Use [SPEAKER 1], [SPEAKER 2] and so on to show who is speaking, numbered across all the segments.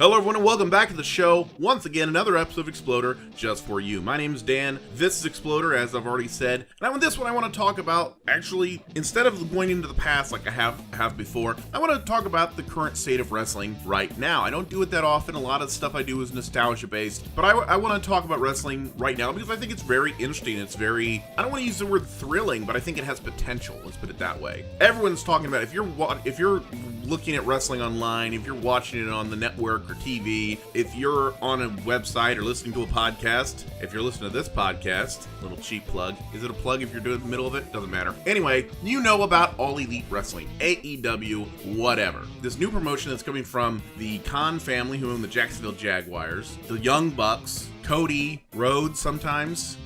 [SPEAKER 1] Hello everyone and welcome back to the show. Once again, another episode of Exploder just for you. My name is Dan. This is Exploder, as I've already said. And on this one, I want to talk about, actually, instead of going into the past like I have before, I want to talk about the current state of wrestling right now. I don't do it that often. A lot of stuff I do is nostalgia-based. But I want to talk about wrestling right now because I think it's very interesting. It's very, I don't want to use the word thrilling, but I think it has potential. Let's put it that way. Everyone's talking about, if you're looking at wrestling online, if you're watching it on the network or TV, if you're on a website or listening to a podcast, if you're listening to this podcast, little cheap plug. Is it a plug if you're doing the middle of it? Doesn't matter. Anyway, you know about All Elite Wrestling, AEW, whatever. This new promotion that's coming from the Khan family who own the Jacksonville Jaguars, the Young Bucks, Cody, Rhodes sometimes,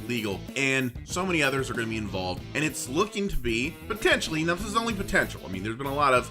[SPEAKER 1] legal, and so many others are going to be involved, and it's looking to be, potentially, now this is only potential, there's been a lot of,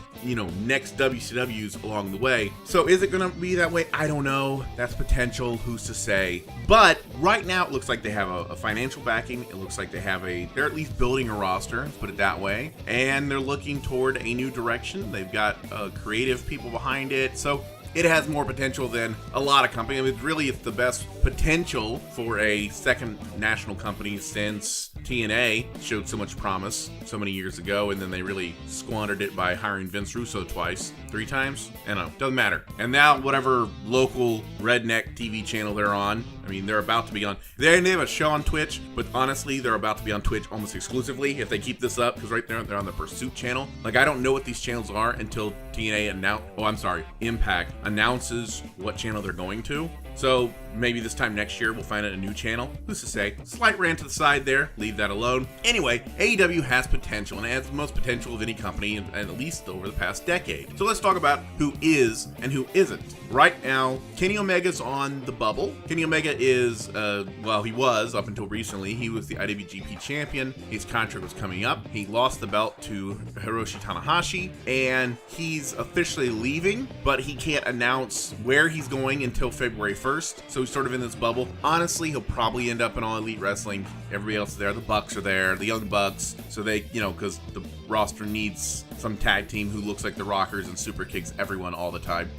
[SPEAKER 1] next WCWs along the way, so is it going to be that way? I don't know, that's potential, who's to say, but right now it looks like they have a financial backing, it looks like they're at least building a roster, let's put it that way, and they're looking toward a new direction, they've got creative people behind it, so it has more potential than a lot of companies. It's the best potential for a second national company since TNA showed so much promise so many years ago, and then they really squandered it by hiring Vince Russo three times? I don't know, doesn't matter. And now whatever local redneck TV channel they're on, they're about to be on, they have a show on Twitch, but honestly, they're about to be on Twitch almost exclusively if they keep this up, because right there, they're on the Pursuit channel. I don't know what these channels are until Impact announces what channel they're going to. So maybe this time next year we'll find out a new channel. Who's to say? Slight rant to the side there. Leave that alone. Anyway, AEW has potential, and it has the most potential of any company, at least over the past decade. So let's talk about who is and who isn't. Right now, Kenny Omega's on the bubble. Kenny Omega is, he was up until recently. He was the IWGP champion. His contract was coming up. He lost the belt to Hiroshi Tanahashi, and he's officially leaving, but he can't announce where he's going until February 1st. So he's sort of in this bubble. Honestly, he'll probably end up in All Elite Wrestling. Everybody else is there. The Bucks are there, the Young Bucks. So they, because the roster needs some tag team who looks like the Rockers and super kicks everyone all the time.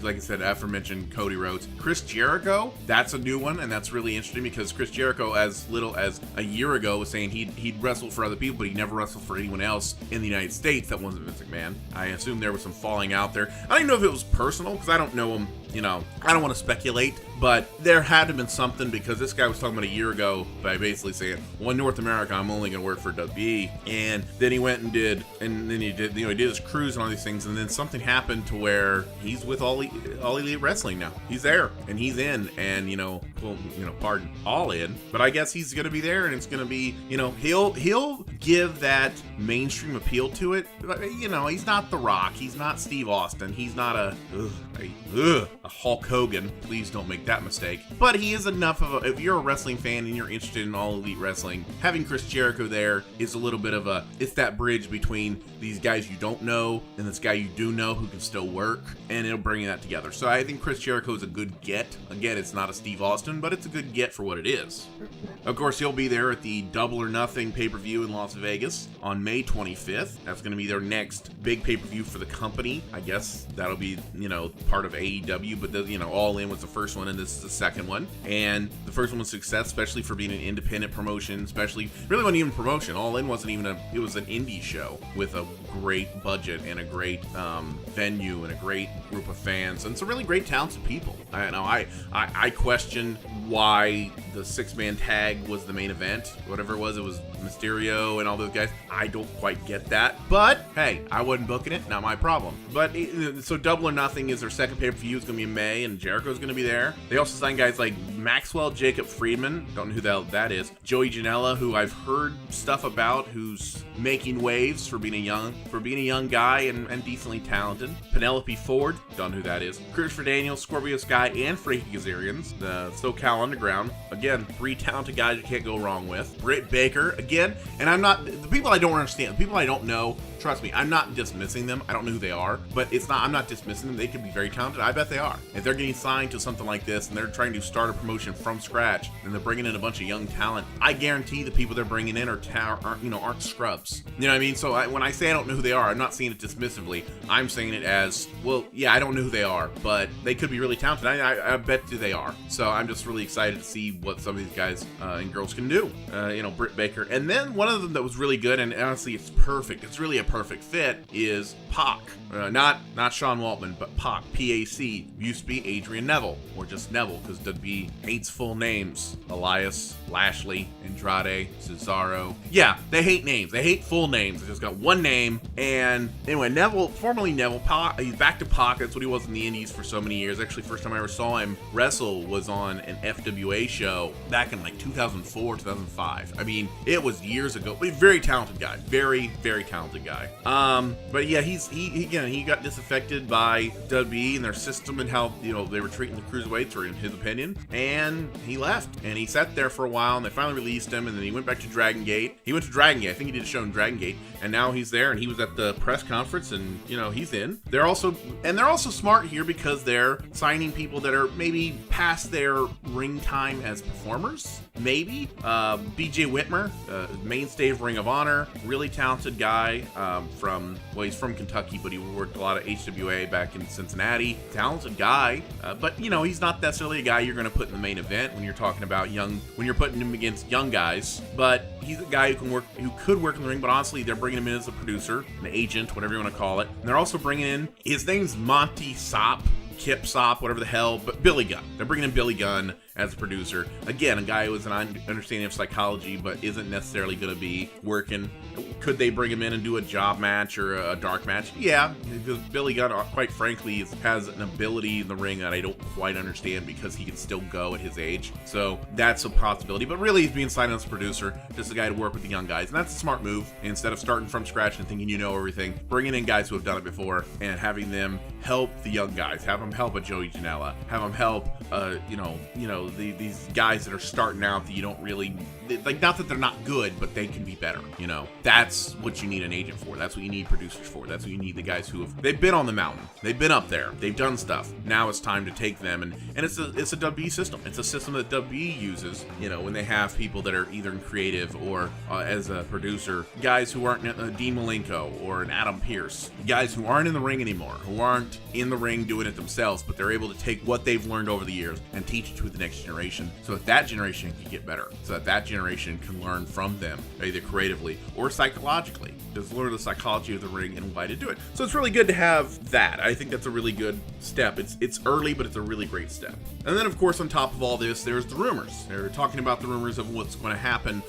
[SPEAKER 1] Like I said, aforementioned Cody Rhodes. Chris Jericho, that's a new one, and that's really interesting because Chris Jericho, as little as a year ago, was saying he'd wrestle for other people, but he never wrestled for anyone else in the United States that wasn't Vince McMahon. I assume there was some falling out there. I don't even know if it was personal because I don't know him. I don't want to speculate, but there had to have been something because this guy was talking about a year ago by basically saying, well, in North America, I'm only going to work for WWE. And then he went and did his cruise and all these things. And then something happened to where he's with All Elite Wrestling now. He's there and he's in and, pardon, all in. But I guess he's going to be there and it's going to be, he'll give that mainstream appeal to it. He's not The Rock. He's not Steve Austin. He's not a Hulk Hogan. Please don't make that mistake. But he is enough of if you're a wrestling fan and you're interested in All Elite Wrestling, having Chris Jericho there is a little bit of it's that bridge between these guys you don't know and this guy you do know who can still work, and it'll bring that together. So I think Chris Jericho is a good get. Again, it's not a Steve Austin, but it's a good get for what it is. Of course, he'll be there at the Double or Nothing pay-per-view in Las Vegas on May 25th. That's going to be their next big pay-per-view for the company. I guess that'll be, part of AEW, but All In was the first one and this is the second one. And the first one was success, especially for being an independent promotion, really wasn't even promotion. All In wasn't even it was an indie show with a great budget and a great venue and a great group of fans and some really great talented people. I question why the six-man tag was the main event. Whatever it was Mysterio and all those guys. I don't quite get that. But, hey, I wasn't booking it. Not my problem. But, so Double or Nothing is their second pay-per-view. It's going to be in May, and Jericho's going to be there. They also signed guys like Maxwell Jacob Friedman. Don't know who the hell that is. Joey Janela, who I've heard stuff about, who's making waves for being a young guy and decently talented. Penelope Ford. Don't know who that is. Christopher Daniels, Scorpio Sky, and Frankie Kazarians. The SoCal Underground. Again, three talented guys you can't go wrong with. Britt Baker, again, and the people I don't understand, the people I don't know, trust me, I'm not dismissing them. I don't know who they are, but I'm not dismissing them. They could be very talented. I bet they are. If they're getting signed to something like this and they're trying to start a promotion promotion from scratch, and they're bringing in a bunch of young talent, I guarantee the people they're bringing in aren't scrubs. You know what I mean? So when I say I don't know who they are, I'm not saying it dismissively. I'm saying it as, well, yeah, I don't know who they are, but they could be really talented. I bet you they are. So I'm just really excited to see what some of these guys and girls can do. Britt Baker. And then one of them that was really good, and honestly, it's perfect. It's really a perfect fit, is Pac. Not Sean Waltman, but Pac. P-A-C. Used to be Adrian Neville, or just Neville, because WWE hates full names. Elias, Lashley, Andrade, Cesaro. Yeah, they hate names. They hate full names. They just got one name. And anyway, Neville, formerly Neville, Pac, he's back to Pac. That's what he was in the Indies for so many years. Actually, first time I ever saw him wrestle was on an FWA show back in like 2004, 2005. I mean, it was years ago. But very talented guy. Very, very talented guy. But yeah, he got disaffected by WWE and their system and how, they were treating the cruiserweights, or in his opinion, and he left. And he sat there for a while, and they finally released him, and then he went back to Dragon Gate. I think he did a show in Dragon Gate, and now he's there, and he was at the press conference, and, he's in. They're also smart here because they're signing people that are maybe past their ring time as performers. Maybe. BJ Whitmer, mainstay of Ring of Honor, really talented guy, he's from Kentucky, but he worked a lot of HWA back in Cincinnati. Talented guy, but he's not necessarily a guy you're going to put in the main event when you're talking about when you're putting him against young guys. But he's a guy who could work in the ring, but honestly, they're bringing him in as a producer, an agent, whatever you want to call it. And they're also bringing in, his name's Monty Sop, Kip Sop, whatever the hell, but Billy Gunn. They're bringing in Billy Gunn as a producer. Again, a guy who has an understanding of psychology, but isn't necessarily going to be working. Could they bring him in and do a job match or a dark match? Yeah, because Billy Gunn, quite frankly, has an ability in the ring that I don't quite understand, because he can still go at his age. So that's a possibility. But really, he's being signed as a producer, just a guy to work with the young guys. And that's a smart move. Instead of starting from scratch and thinking you know everything, bringing in guys who have done it before and having them help the young guys. Have them help a Joey Janela. Have them help, these guys that are starting out that you don't really, like, not that they're not good, but they can be better. That's what you need an agent for. That's what you need producers for. That's what you need the guys they've been on the mountain. They've been up there. They've done stuff. Now it's time to take them, and it's a WWE system. It's a system that WWE uses, when they have people that are either in creative or as a producer, guys who aren't Dean Malenko or an Adam Pearce, guys who aren't in the ring anymore, who aren't in the ring doing it themselves, but they're able to take what they've learned over the years and teach it to the next generation, so that generation can get better, so that generation can learn from them, either creatively or psychologically. Just learn the psychology of the ring and why to do it. So it's really good to have that. I think that's a really good step. It's early, but it's a really great step. And then, of course, on top of all this, there's the rumors. They're talking about the rumors of what's going to happen,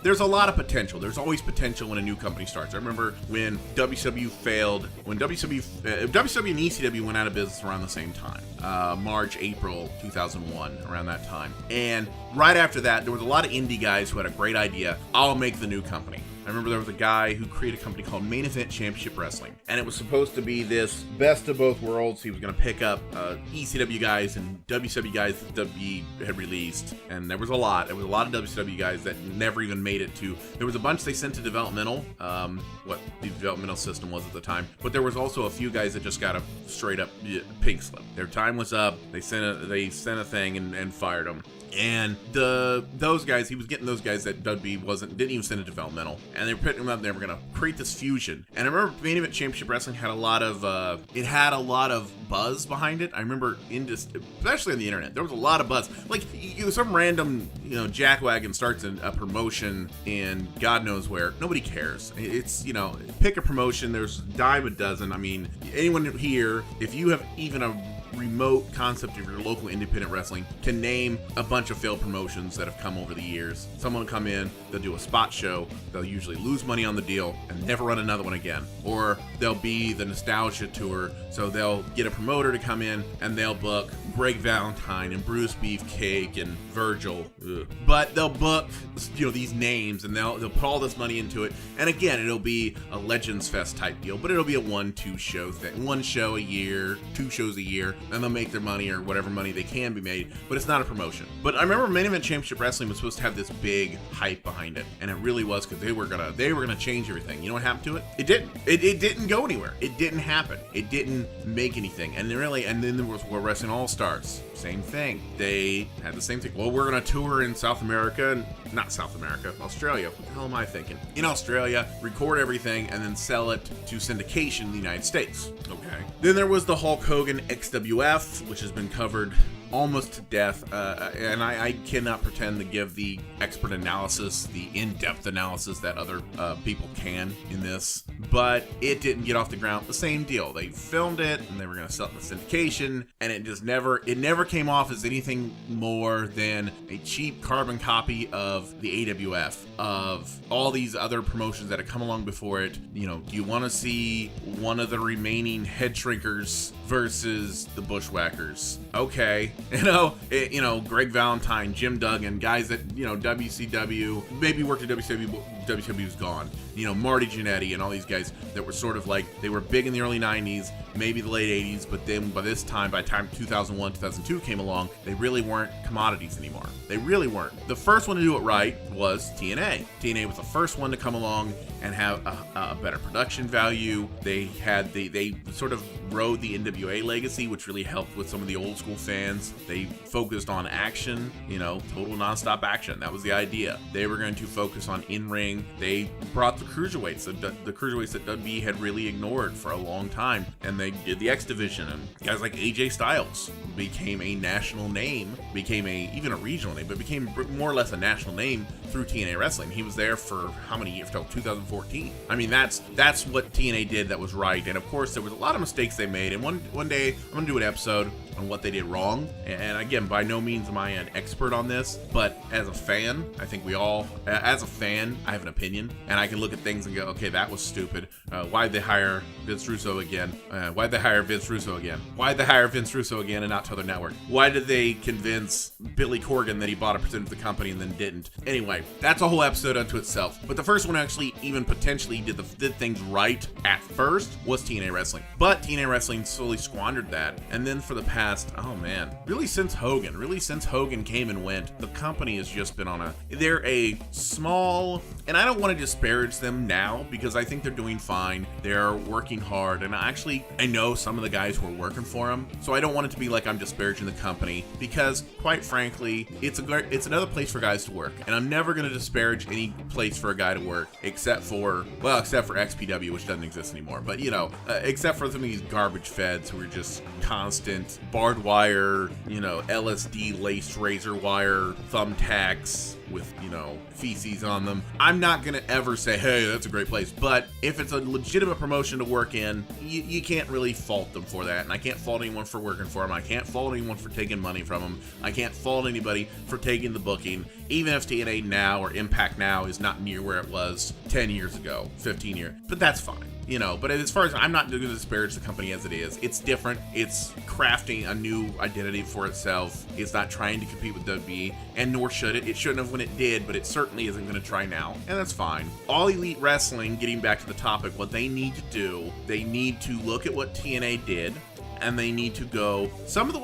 [SPEAKER 1] there's a lot of potential. There's always potential when a new company starts. I remember when WCW failed, when WCW and ECW went out of business around the same time, March, April 2001, around that time. And right after that, there was a lot of indie guys who had a great idea. I'll make the new company. I remember there was a guy who created a company called Main Event Championship Wrestling, and it was supposed to be this best of both worlds. He was going to pick up ECW guys and WCW guys that WWE had released, and there was a lot of WCW guys that never even made it to. There was a bunch they sent to developmental, what the developmental system was at the time, but there was also a few guys that just got a straight up pink slip. Their time was up. They sent a thing and fired them. And those guys, he was getting those guys that WWE didn't even send to developmental, and they were putting them up. And they were gonna create this fusion. And I remember Main Event Championship Wrestling had a lot of buzz behind it. I remember especially on the internet, there was a lot of buzz. Like, some random jackwagon starts a promotion in God knows where. Nobody cares. It's pick a promotion. There's a dime a dozen. I mean, anyone here, if you have even a remote concept of your local independent wrestling, can name a bunch of failed promotions that have come over the years. Someone will come in, they'll do a spot show, they'll usually lose money on the deal and never run another one again. Or they'll be the nostalgia tour, so they'll get a promoter to come in and they'll book Greg Valentine and Bruce Beefcake and Virgil. But they'll book these names, and they'll put all this money into it. And again, it'll be a Legends Fest type deal, but it'll be a 1-2 show thing. 1 show a year, 2 shows a year, and they'll make their money or whatever money they can be made, but it's not a promotion. But I remember Main Event Championship Wrestling was supposed to have this big hype behind it, and it really was, because they were gonna change everything. You know what happened to it? It didn't. It didn't go anywhere. It didn't happen. It didn't make anything. And then there was World Wrestling All-Stars. Same thing. They had the same thing. Well, we're going to tour in South America, not South America, Australia. What the hell am I thinking? In Australia, record everything, and then sell it to syndication in the United States. Okay. Then there was the Hulk Hogan XWF, which has been covered almost to death, and I cannot pretend to give the expert analysis, the in-depth analysis that other people can in this, but it didn't get off the ground. The same deal. They filmed it, and they were going to sell it to syndication, and it never came off as anything more than a cheap carbon copy of the AWF, of all these other promotions that have come along before it. You know, do you want to see one of the remaining head shrinkers versus the Bushwhackers? Okay. Greg Valentine, Jim Duggan, guys that, WCW, maybe worked at WCW, but WCW's gone. Marty Jannetty and all these guys that were sort of like, they were big in the early 90s, maybe the late 80s, but then by the time 2001, 2002 came along, they really weren't commodities anymore. They really weren't. The first one to do it right was TNA. TNA was the first one to come along and have a better production value. They sort of rode the NWA legacy, which really helped with some of the old school fans. They focused on action, total nonstop action. That was the idea. They were going to focus on in-ring. They brought the cruiserweights, the cruiserweights that WWE had really ignored for a long time, and they did the X Division, and guys like AJ Styles became a national name, even a regional name, but became more or less a national name through TNA Wrestling. He was there for how many years? Till 2014. I mean, that's what TNA did that was right. And of course, there was a lot of mistakes they made. And one day, I'm gonna do an episode on what they did wrong. And again, by no means am I an expert on this, but as a fan, I think as a fan, I have an opinion, and I can look at things and go, okay, that was stupid. Why'd they hire Vince Russo again? Why'd they hire Vince Russo again? Why'd they hire Vince Russo again and not to other network? Why did they convince Billy Corgan that he bought a percentage of the company and then didn't? Anyway, that's a whole episode unto itself. But the first one actually even potentially did things right at first was TNA Wrestling. But TNA Wrestling slowly squandered that. And then for the past, really since Hogan came and went, the company has just been they're a small, and I don't want to disparage them now because I think they're doing fine. They're working hard, and I know some of the guys who are working for them, so I don't want it to be like I'm disparaging the company, because quite frankly, it's another place for guys to work, and I'm never going to disparage any place for a guy to work except for XPW, which doesn't exist anymore, but except for some of these garbage feds who are just constant barbed wire, LSD laced razor wire thumbtacks with, feces on them. I'm not going to ever say, hey, that's a great place. But if it's a legitimate promotion to work in, you can't really fault them for that. And I can't fault anyone for working for them. I can't fault anyone for taking money from them. I can't fault anybody for taking the booking, even if TNA now or Impact now is not near where it was 10 years ago, 15 years. But that's fine. But as far as, I'm not going to disparage the company as it is. It's different. It's crafting a new identity for itself. It's not trying to compete with WWE, and nor should it. It shouldn't have when it did, but it certainly isn't going to try now, and that's fine. All Elite Wrestling, getting back to the topic, what they need to do, they need to look at what TNA did, and they need to go some of the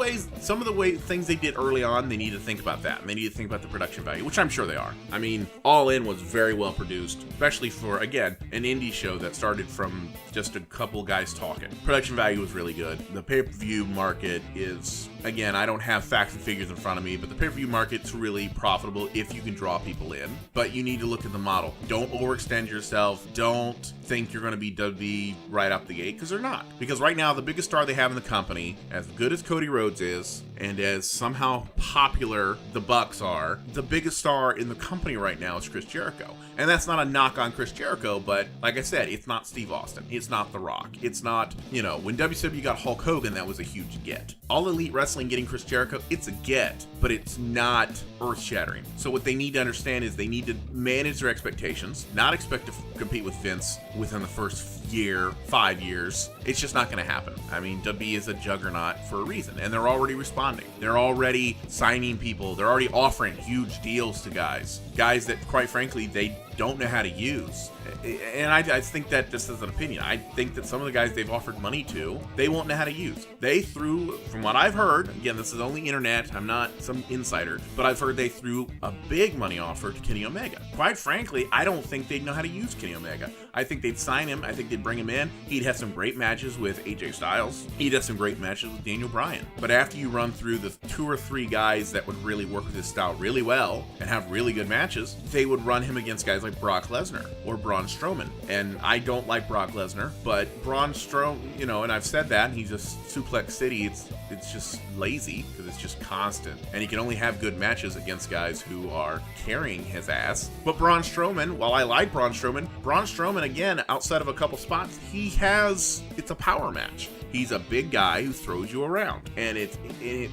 [SPEAKER 1] way things they did early on. They need to think about that, and they need to think about the production value, which I'm sure they are. I mean, All In was very well produced, especially for, again, an indie show that started from just a couple guys talking. Production value was really good. The pay-per-view market is, again, I don't have facts and figures in front of me, but the pay-per-view market's really profitable if you can draw people in. But you need to look at the model. Don't overextend yourself. Don't think you're going to be WWE right out the gate, because they're not. Because right now, the biggest star they have in the company, as good as Cody Rhodes is, and as somehow popular the Bucks are, the biggest star in the company right now is Chris Jericho. And that's not a knock on Chris Jericho, but like I said, it's not Steve Austin. It's not The Rock. It's not, when WCW got Hulk Hogan, that was a huge get. All Elite Wrestling getting Chris Jericho, it's a get, but it's not earth-shattering. So what they need to understand is they need to manage their expectations, not expect to compete with Vince within the first year, 5 years. It's just not going to happen. I mean, WWE is a juggernaut for a reason, and they're already responding. They're already signing people. They're already offering huge deals to guys that, quite frankly, they don't know how to use. And I think that just as an opinion, I think that some of the guys they've offered money to, they won't know how to use. They threw, from what I've heard, again, this is only internet, I'm not some insider, but I've heard they threw a big money offer to Kenny Omega. Quite frankly, I don't think they'd know how to use Kenny Omega. I think they'd sign him. I think they'd bring him in. He'd have some great matches with AJ Styles. He'd have some great matches with Daniel Bryan. But after you run through the 2 or 3 guys that would really work with his style really well and have really good matches, they would run him against guys like Brock Lesnar or Braun Strowman. And I don't like Brock Lesnar, but Braun Strowman, you know, and I've said that, he's just Suplex City. It's just lazy because it's just constant. And he can only have good matches against guys who are carrying his ass. But Braun Strowman, while I like Braun Strowman, again, outside of a couple spots, it's a power match. He's a big guy who throws you around, and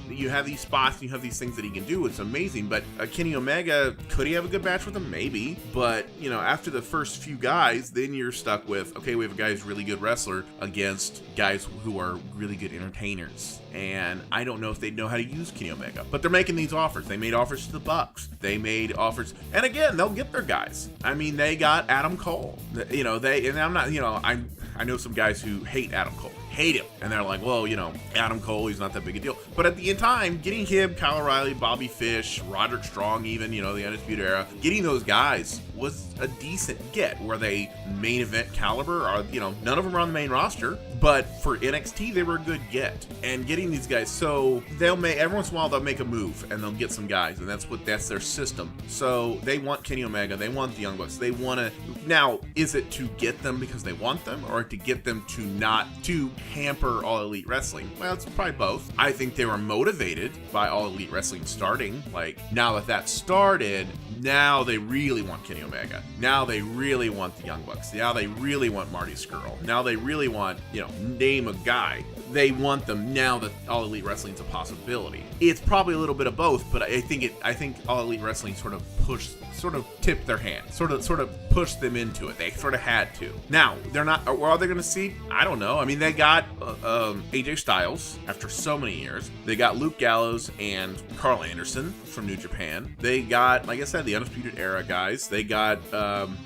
[SPEAKER 1] you have these spots, and you have these things that he can do. It's amazing. But Kenny Omega, could he have a good match with him? Maybe. But you know, after the first few guys, then you're stuck with, okay, we have a guy who's a really good wrestler against guys who are really good entertainers. And I don't know if they'd know how to use Kenny Omega. But they're making these offers. They made offers to the Bucks. They made offers, and again, they'll get their guys. I mean, they got Adam Cole. You know, and I'm not, you know, I know some guys who hate Adam Cole. Hate him. And they're like, well, you know, Adam Cole, he's not that big a deal. But at the end time, getting him, Kyle O'Reilly, Bobby Fish, Roderick Strong even, you know, the Undisputed Era, getting those guys was a decent get. Were they main event caliber? Or, you know, none of them are on the main roster. But for NXT, they were a good get. And getting these guys, so every once in a while, they'll make a move and they'll get some guys. And that's their system. So they want Kenny Omega. They want the Young Bucks. They want to, now, is it to get them because they want them, or to get them to hamper All Elite Wrestling? Well, it's probably both. I think they were motivated by All Elite Wrestling starting. Like, now that started, now they really want Kenny Omega. Now they really want the Young Bucks. Now they really want Marty Scurll. Now they really want, you know, name a guy. They want them now that All Elite Wrestling is a possibility. It's probably a little bit of both, but I think All Elite Wrestling sort of tipped their hand, sort of pushed them into it. They sort of had to. Now, they're not, or are they going to see? I don't know. I mean, they got AJ Styles after so many years. They got Luke Gallows and Carl Anderson from New Japan. They got, like I said, the Undisputed Era guys. They got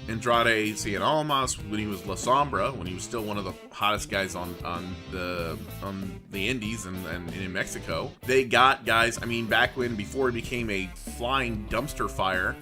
[SPEAKER 1] Andrade Cien Almas when he was La Sombra, when he was still one of the hottest guys on the indies and in Mexico. They got guys, I mean, back before he became a flying dumpster fire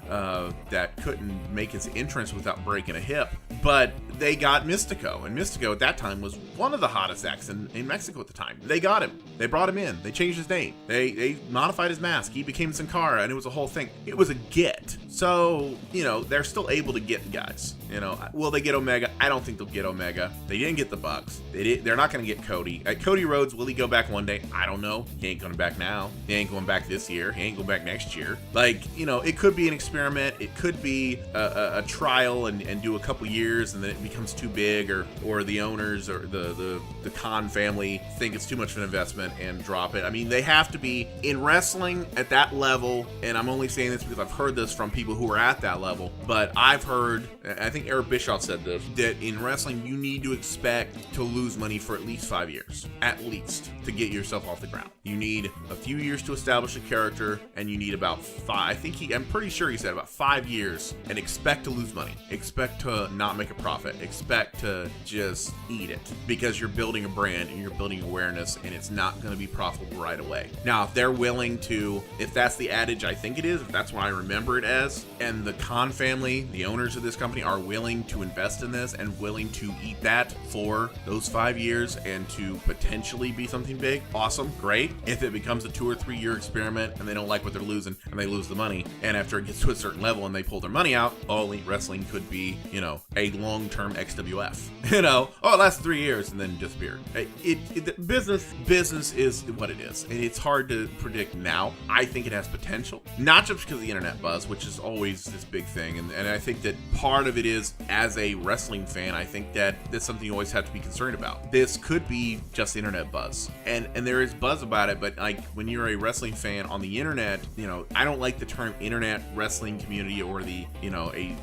[SPEAKER 1] that couldn't make his entrance without breaking a hip. But they got Mystico, and Mystico at that time was one of the hottest acts in Mexico at the time. They got him. They brought him in. They changed his name. They modified his mask. He became Sin Cara, and it was a whole thing. It was a get. So, you know, they're still able to get guys. You know, will they get Omega? I don't think they'll get Omega. They didn't get the Bucks. They're not going to get Cody. Cody Rhodes, will he go back one day? I don't know. He ain't going back now. He ain't going back this year. He ain't going back next year. Like, you know, it could be an experiment. It could be a trial and do a couple years, and then it becomes too big, or the owners or the Khan family think it's too much of an investment and drop it. I mean, they have to be in wrestling at that level, and I'm only saying this because I've heard this from people who are at that level, but I've heard, I think Eric Bischoff said this, that in wrestling you need to expect to lose money for at least 5 years, at least, to get yourself off the ground. You need a few years to establish a character, and you need about 5, I'm pretty sure he said about 5 years, and expect to lose money. Expect to not make a profit. Expect to just eat it, because you're building a brand and you're building awareness, and it's not going to be profitable right away. Now, if they're willing to, if that's the adage I think it is, if that's what I remember it as, and the Khan family, the owners of this company, are willing to invest in this and willing to eat that for those 5 years and to potentially be something big, awesome, great. If it becomes a 2 or 3 year experiment and they don't like what they're losing and they lose the money, and after it gets to a certain level and they pull their money out, All Elite Wrestling could be, you know, a long-term XWF. You know, oh, it lasts 3 years and then disappear. Business is what it is, and it's hard to predict now. I think it has potential, not just because of the internet buzz, which is always this big thing, and I think that part of it is, as a wrestling fan, I think that that's something you always have to be concerned about. This could be just internet buzz, and there is buzz about it, but like when you're a wrestling fan on the internet, you know, I don't like the term internet wrestling community or the, you know, a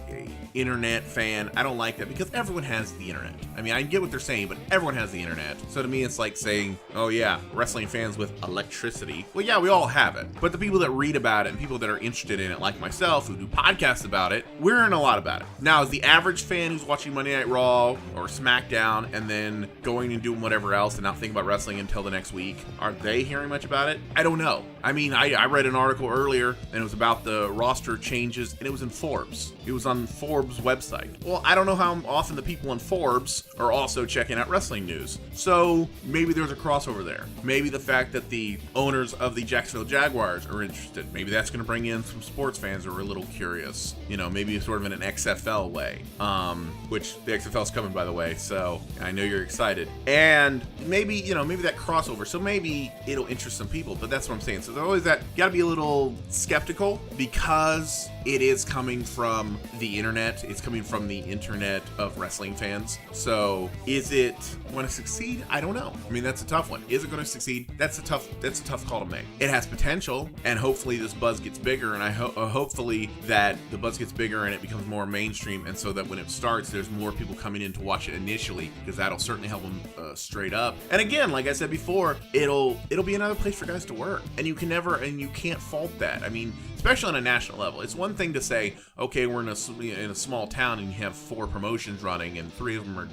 [SPEAKER 1] internet fan. I don't like that, because everyone has the internet. I mean, I get what they're saying, but everyone has the internet. So to me, it's like saying, oh yeah, wrestling fans with electricity. Well, yeah, we all have it. But the people that read about it and people that are interested in it, like myself, who do podcasts about it, we're hearing a lot about it. Now, is the average fan who's watching Monday Night Raw or SmackDown and then going and doing whatever else and not thinking about wrestling until the next week, are they hearing much about it? I don't know. I mean, I read an article earlier and it was about the roster changes and it was in Forbes. It was on Forbes' website. Well, I don't know how often the people in Forbes are also checking out wrestling news. So maybe there's a crossover there. Maybe the fact that the owners of the Jacksonville Jaguars are interested. Maybe that's going to bring in some sports fans who are a little curious. You know, maybe sort of in an XFL way. Which the XFL's coming, by the way. So I know you're excited. And maybe, you know, maybe that crossover. So maybe it'll interest some people. But that's what I'm saying. So there's always that. You got to be a little skeptical because it is coming from the internet. It's coming from the internet of wrestling fans. So is it going to succeed? I don't know. I mean, that's a tough one. Is it going to succeed? That's a tough call to make. It has potential, and hopefully this buzz gets bigger, and hopefully that the buzz gets bigger and it becomes more mainstream, and so that when it starts, there's more people coming in to watch it initially, because that'll certainly help them straight up. And again, like I said before, it'll be another place for guys to work, and you can't fault that. I mean, especially on a national level. It's one thing to say, okay, we're in a small town and you have 4 promotions running and 3 of them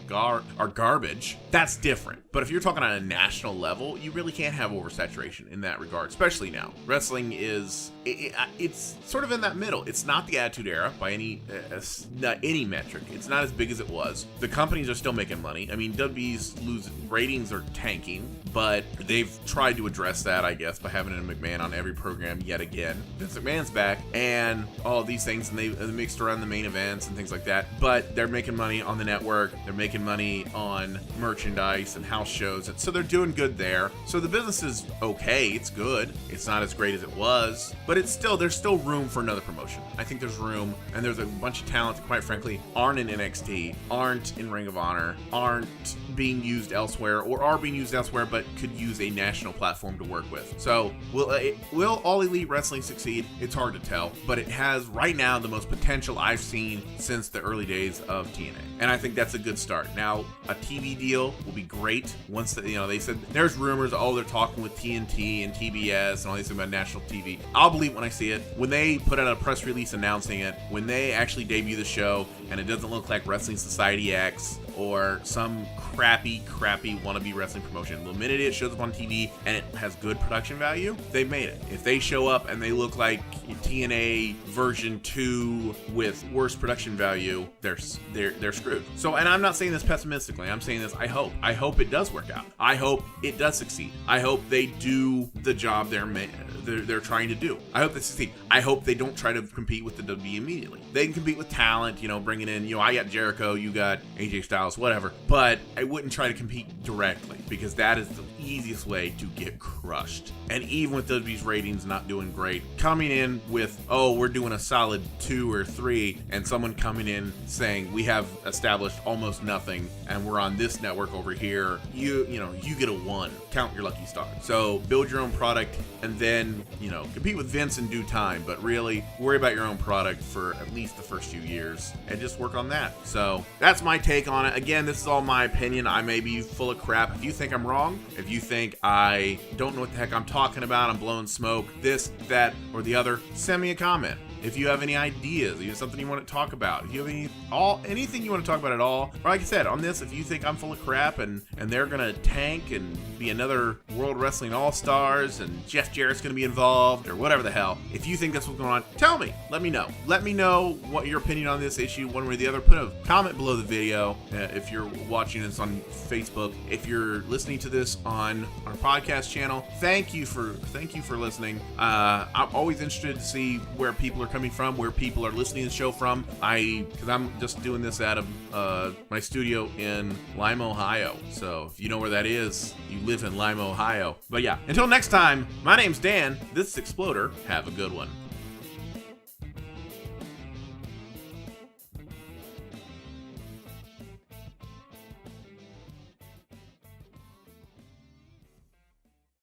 [SPEAKER 1] are garbage. That's different. But if you're talking on a national level, you really can't have oversaturation in that regard, especially now. Wrestling is it's sort of in that middle. It's not the Attitude Era by any metric. It's not as big as it was. The companies are still making money. I mean, WWE's ratings are tanking, but they've tried to address that, I guess, by having a McMahon on every program yet again. Vince McMahon's back, and all these things, and they mixed around the main events and things like that. But they're making money on the network. They're making money on merchandise and house shows, and so they're doing good there. So the business is okay. It's good. It's not as great as it was, but there's still room for another promotion. I think there's room, and there's a bunch of talent that, quite frankly, aren't in NXT, aren't in Ring of Honor, aren't being used elsewhere, or are being used elsewhere, but could use a national platform to work with. So will All Elite Wrestling succeed? It's hard to tell, but it has right now the most potential I've seen since the early days of TNA, and I think that's a good start. Now, a TV deal will be great once they said there's rumors. Oh, they're talking with TNT and TBS and all these things about national TV. I'll believe when I see it. When they put out a press release announcing it, when they actually debut the show, and it doesn't look like Wrestling Society X or some crappy wannabe wrestling promotion. The minute it shows up on TV and it has good production value, they've made it. If they show up and they look like TNA version 2 with worse production value, they're screwed. So, and I'm not saying this pessimistically. I'm saying this, I hope it does work out. I hope it does succeed. I hope they do the job they're trying to do. I hope they succeed. I hope they don't try to compete with the WWE immediately. They can compete with talent, bringing in, I got Jericho, you got AJ Styles, whatever, but I wouldn't try to compete directly, because that is the easiest way to get crushed. And even with WWE's ratings not doing great, coming in with, we're doing a solid 2 or 3, and someone coming in saying we have established almost nothing and we're on this network over here, you get a 1. Count your lucky star. So build your own product, and then compete with Vince in due time, but really worry about your own product for at least the first few years and just work on that. So that's my take on it. Again, this is all my opinion. I may be full of crap. If you think I'm wrong, if you think I don't know what the heck I'm talking about, I'm blowing smoke, this, that, or the other, send me a comment. If you have any ideas, if you have something you want to talk about, if you have anything you want to talk about at all, or like I said, on this, if you think I'm full of crap and they're going to tank and be another World Wrestling All-Stars and Jeff Jarrett's going to be involved or whatever the hell, if you think that's what's going on, tell me. Let me know. Let me know what your opinion on this issue, one way or the other. Put a comment below the video if you're watching this on Facebook. If you're listening to this on our podcast channel, thank you for listening. I'm always interested to see where people are coming from, where people are listening to the show from. Because I'm just doing this out of my studio in Lima, Ohio. So if you know where that is, you live in Lima, Ohio. But yeah, until next time, my name's Dan. This is Exploder. Have a good one.